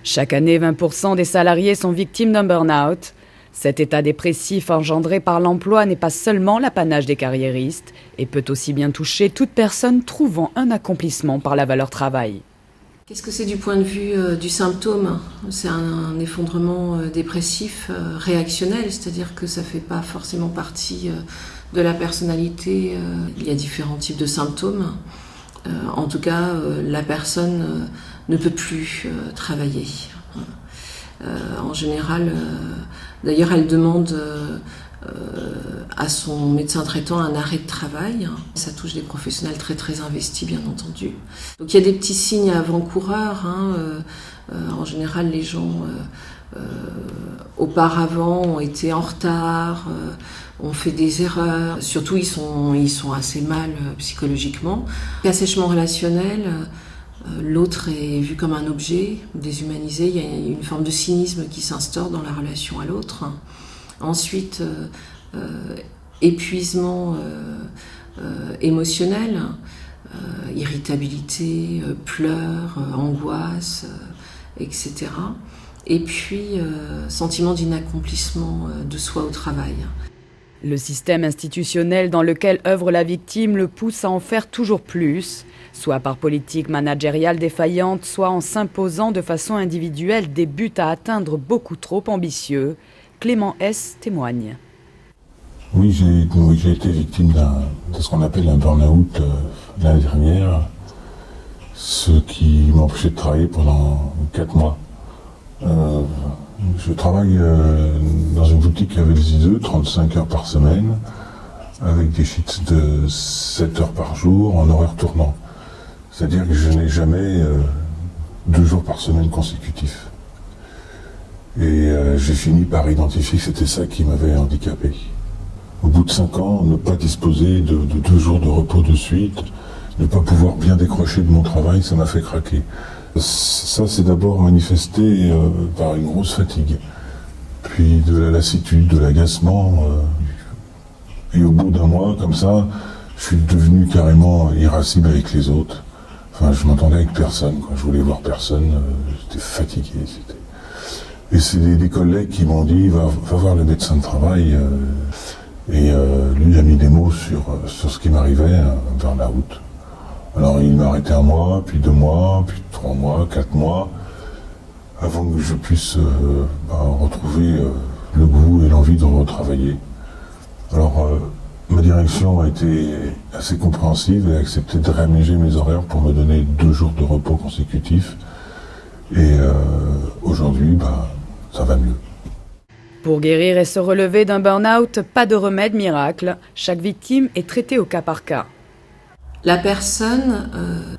Chaque année, 20% des salariés sont victimes d'un burn-out. Cet état dépressif engendré par l'emploi n'est pas seulement l'apanage des carriéristes et peut aussi bien toucher toute personne trouvant un accomplissement par la valeur travail. Qu'est-ce que c'est du point de vue du symptôme ? C'est un effondrement dépressif réactionnel, c'est-à-dire que ça ne fait pas forcément partie de la personnalité. Il y a différents types de symptômes. En tout cas, la personne ne peut plus travailler. En général, d'ailleurs, elle demande à son médecin traitant un arrêt de travail. Ça touche des professionnels très très investis, bien entendu. Donc il y a des petits signes avant-coureurs. En général, les gens auparavant ont été en retard, ont fait des erreurs. Surtout, ils sont assez mal psychologiquement. Assèchement relationnel. L'autre est vu comme un objet déshumanisé. Il y a une forme de cynisme qui s'instaure dans la relation à l'autre. Ensuite, épuisement émotionnel, irritabilité, pleurs, angoisse, etc. Et puis, sentiment d'inaccomplissement de soi au travail. Le système institutionnel dans lequel œuvre la victime le pousse à en faire toujours plus, soit par politique managériale défaillante, soit en s'imposant de façon individuelle des buts à atteindre beaucoup trop ambitieux. Clément S. témoigne. Oui, j'ai été victime de ce qu'on appelle un burn-out l'année dernière, ce qui m'a empêché de travailler pendant 4 mois. Je travaille dans une boutique avec des ISE, 35 heures par semaine, avec des shifts de 7 heures par jour en horaire tournant. C'est-à-dire que je n'ai jamais 2 jours par semaine consécutifs. Et j'ai fini par identifier que c'était ça qui m'avait handicapé. Au bout de 5 ans, ne pas disposer de 2 jours de repos de suite, ne pas pouvoir bien décrocher de mon travail, ça m'a fait craquer. Ça, c'est d'abord manifesté par une grosse fatigue, puis de la lassitude, de l'agacement. Et au bout d'un mois, comme ça, je suis devenu carrément irascible avec les autres. Enfin, je m'entendais avec personne, quoi. Je voulais voir personne, j'étais fatigué. Et c'est des collègues qui m'ont dit, va voir le médecin de travail. Et lui a mis des mots sur ce qui m'arrivait, un burn-out. Alors il m'a arrêté 1 mois, puis 2 mois, puis 3 mois, 4 mois, avant que je puisse retrouver le goût et l'envie de retravailler. Alors ma direction a été assez compréhensive et a accepté de réaménager mes horaires pour me donner 2 jours de repos consécutifs. Et aujourd'hui, ça va mieux. Pour guérir et se relever d'un burn-out, pas de remède miracle. Chaque victime est traitée au cas par cas. La personne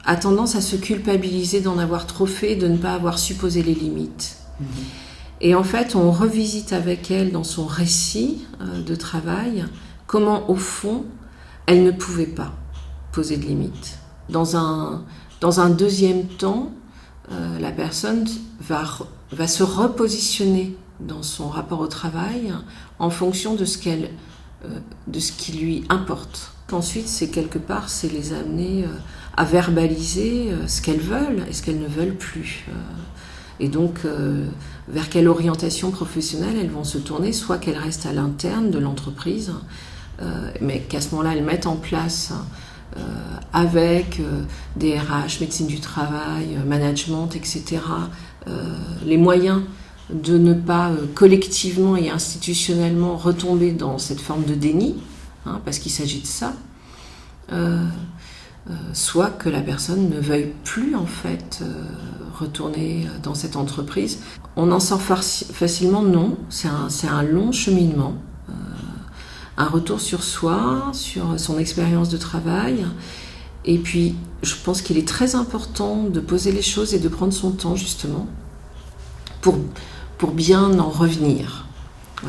a tendance à se culpabiliser d'en avoir trop fait, de ne pas avoir su poser les limites. Et en fait, on revisite avec elle dans son récit de travail comment, au fond, elle ne pouvait pas poser de limites. Dans un deuxième temps, la personne va se repositionner dans son rapport au travail en fonction de ce qui lui importe. Ensuite, c'est les amener à verbaliser ce qu'elles veulent et ce qu'elles ne veulent plus. Et donc, vers quelle orientation professionnelle elles vont se tourner, soit qu'elles restent à l'interne de l'entreprise, mais qu'à ce moment-là, elles mettent en place avec des RH, médecine du travail, management, etc., les moyens de ne pas collectivement et institutionnellement retomber dans cette forme de déni, parce qu'il s'agit de ça, soit que la personne ne veuille plus en fait retourner dans cette entreprise. On en sort facilement, non, c'est un long cheminement, un retour sur soi, sur son expérience de travail, et puis je pense qu'il est très important de poser les choses et de prendre son temps justement pour bien en revenir.